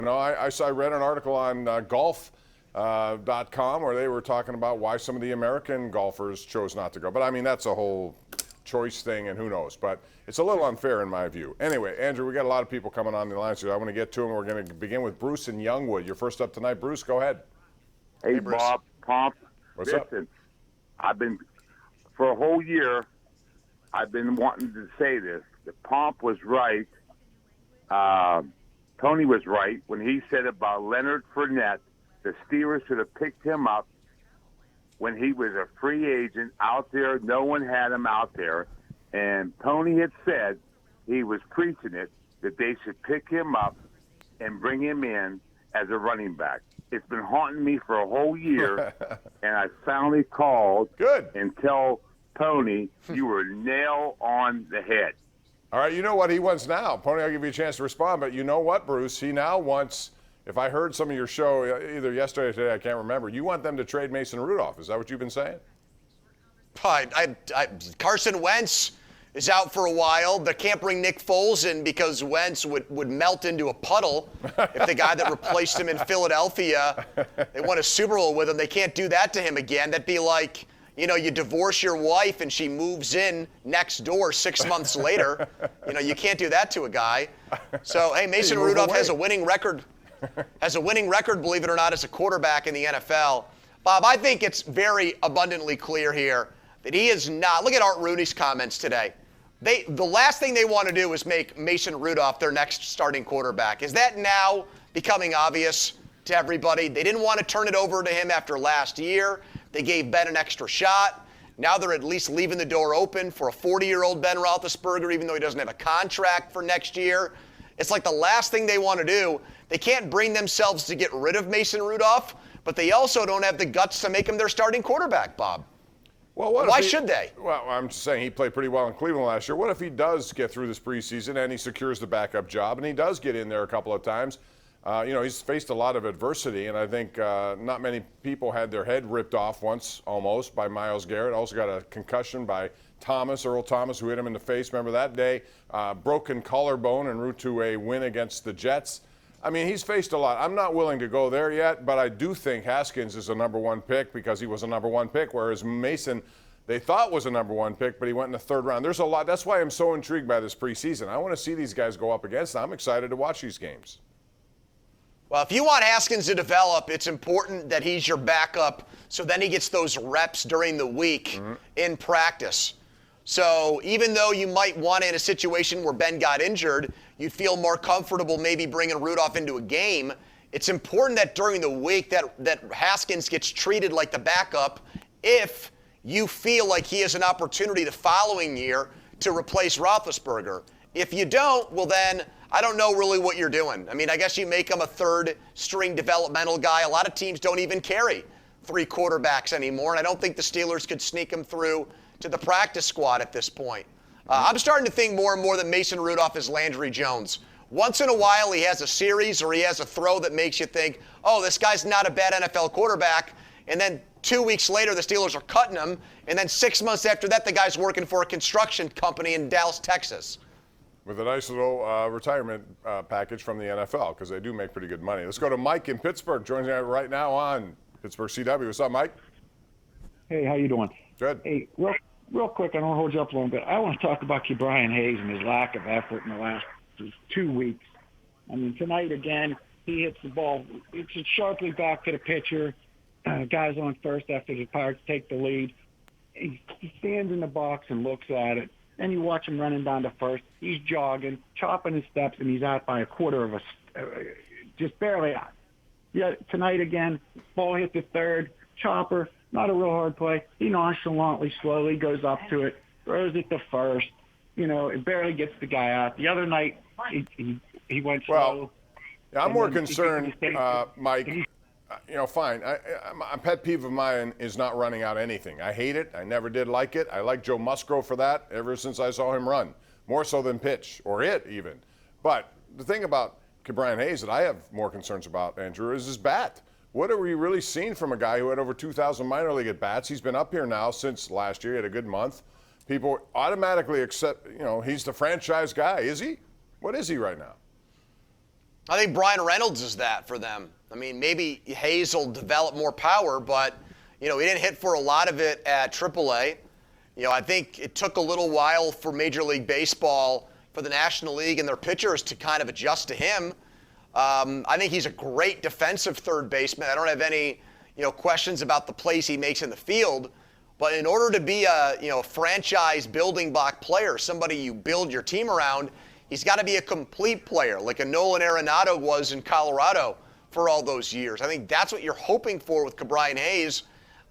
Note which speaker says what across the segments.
Speaker 1: No, I read an article on golf.com where they were talking about why some of the American golfers chose not to go. But I mean, that's a whole choice thing, and who knows. But it's a little unfair in my view. Anyway, Andrew, we got a lot of people coming on the line, so I want to get to them. We're going to begin with Bruce in Youngwood. You're first up tonight. Bruce, go ahead.
Speaker 2: Hey,
Speaker 1: Bruce.
Speaker 2: Bob, Pomp.
Speaker 1: What's up?
Speaker 2: I've been, for a whole year, I've been wanting to say this. The Pomp was right. Tony was right when he said about Leonard Fournette. The Steelers should have picked him up when he was a free agent out there. No one had him out there. And Tony had said, he was preaching it, that they should pick him up and bring him in as a running back. It's been haunting me for a whole year, and I finally called and tell Tony you were nail on the head.
Speaker 1: All right, you know what he wants now. Pony, I'll give you a chance to respond, but you know what, Bruce? He now wants, if I heard some of your show either yesterday or today, I can't remember, you want them to trade Mason Rudolph. Is that what you've been saying?
Speaker 3: Carson Wentz is out for a while. They can't bring Nick Foles in because Wentz would melt into a puddle if the guy that replaced him in Philadelphia, they won a Super Bowl with him. They can't do that to him again. That'd be like, you know, you divorce your wife and she moves in next door 6 months later. You know, you can't do that to a guy. So, hey, Mason Rudolph has a winning record. Believe it or not, as a quarterback in the NFL. Bob, I think it's very abundantly clear here that he is not. Look at Art Rooney's comments today. The last thing they want to do is make Mason Rudolph their next starting quarterback. Is that now becoming obvious to everybody? They didn't want to turn it over to him after last year. They gave Ben an extra shot. Now they're at least leaving the door open for a 40-year-old Ben Roethlisberger, even though he doesn't have a contract for next year. It's like the last thing they want to do. They can't bring themselves to get rid of Mason Rudolph, but they also don't have the guts to make him their starting quarterback, Bob.
Speaker 1: Well,
Speaker 3: why should they?
Speaker 1: Well, I'm just saying he played pretty well in Cleveland last year. What if he does get through this preseason and he secures the backup job and he does get in there a couple of times? You know, he's faced a lot of adversity, and I think not many people had their head ripped off once almost by Myles Garrett. Also got a concussion by Earl Thomas, who hit him in the face. Remember that day? Broken collarbone en route to a win against the Jets. I mean, he's faced a lot. I'm not willing to go there yet, but I do think Haskins is a number one pick because he was a number one pick, whereas Mason, they thought was a number one pick, but he went in the third round. There's a lot. That's why I'm so intrigued by this preseason. I want to see these guys go up against them. I'm excited to watch these games.
Speaker 3: Well, if you want Haskins to develop, it's important that he's your backup so then he gets those reps during the week in practice. So even though you might want in a situation where Ben got injured, you'd feel more comfortable maybe bringing Rudolph into a game. It's important that during the week that Haskins gets treated like the backup if you feel like he has an opportunity the following year to replace Roethlisberger. If you don't, well then, I don't know really what you're doing. I mean, I guess you make him a third-string developmental guy. A lot of teams don't even carry 3 quarterbacks anymore, and I don't think the Steelers could sneak him through to the practice squad at this point. I'm starting to think more and more that Mason Rudolph is Landry Jones. Once in a while, he has a series or he has a throw that makes you think, oh, this guy's not a bad NFL quarterback, and then 2 weeks later, the Steelers are cutting him, and then 6 months after that, the guy's working for a construction company in Dallas, Texas.
Speaker 1: With a nice little retirement package from the NFL, because they do make pretty good money. Let's go to Mike in Pittsburgh, joining me right now on Pittsburgh CW. What's up, Mike?
Speaker 4: Hey, how you doing?
Speaker 1: Good.
Speaker 4: Hey, real quick, I don't hold you up long, but I want to talk about Brian Hayes and his lack of effort in the last 2 weeks. I mean, tonight again, he hits the ball. It's sharply back to the pitcher. Guys on first after the Pirates take the lead. He stands in the box and looks at it. Then you watch him running down to first. He's jogging, chopping his steps, and he's out by a quarter of just barely out. Yeah, tonight again, ball hit the third. Chopper, not a real hard play. He nonchalantly, slowly goes up to it, throws it to first. You know, it barely gets the guy out. The other night, he went slow.
Speaker 1: Well, yeah, I'm more concerned, Mike. You know, fine. A pet peeve of mine is not running out anything. I hate it. I never did like it. I like Joe Musgrove for that ever since I saw him run, more so than pitch or hit even. But the thing about Brian Hayes that I have more concerns about, Andrew, is his bat. What are we really seeing from a guy who had over 2,000 minor league at bats? He's been up here now since last year. He had a good month. People automatically accept, you know, he's the franchise guy. Is he? What is he right now?
Speaker 3: I think Brian Reynolds is that for them. I mean, maybe Hayes will develop more power, but, he didn't hit for a lot of it at AAA. I think it took a little while for Major League Baseball, for the National League and their pitchers to kind of adjust to him. I think he's a great defensive third baseman. I don't have any, questions about the plays he makes in the field. But in order to be a, franchise building block player, somebody you build your team around, he's got to be a complete player, like a Nolan Arenado was in Colorado for all those years. I think that's what you're hoping for with Ke'Bryan Hayes.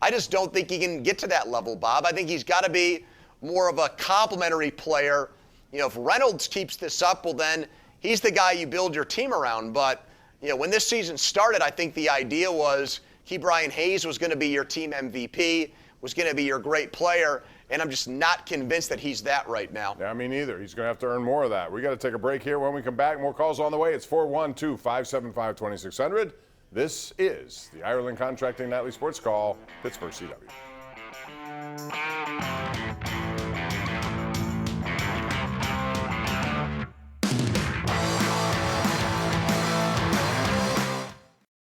Speaker 3: I just don't think he can get to that level, Bob. I think he's got to be more of a complementary player. If Reynolds keeps this up, well, then he's the guy you build your team around. But, when this season started, I think the idea was Ke'Bryan Hayes was going to be your team MVP, was going to be your great player, and I'm just not convinced that he's that right now.
Speaker 1: Yeah, me neither. He's going to have to earn more of that. We got to take a break here. When we come back, more calls on the way. It's 412-575-2600. This is the Ireland Contracting Nightly Sports Call, Pittsburgh CW.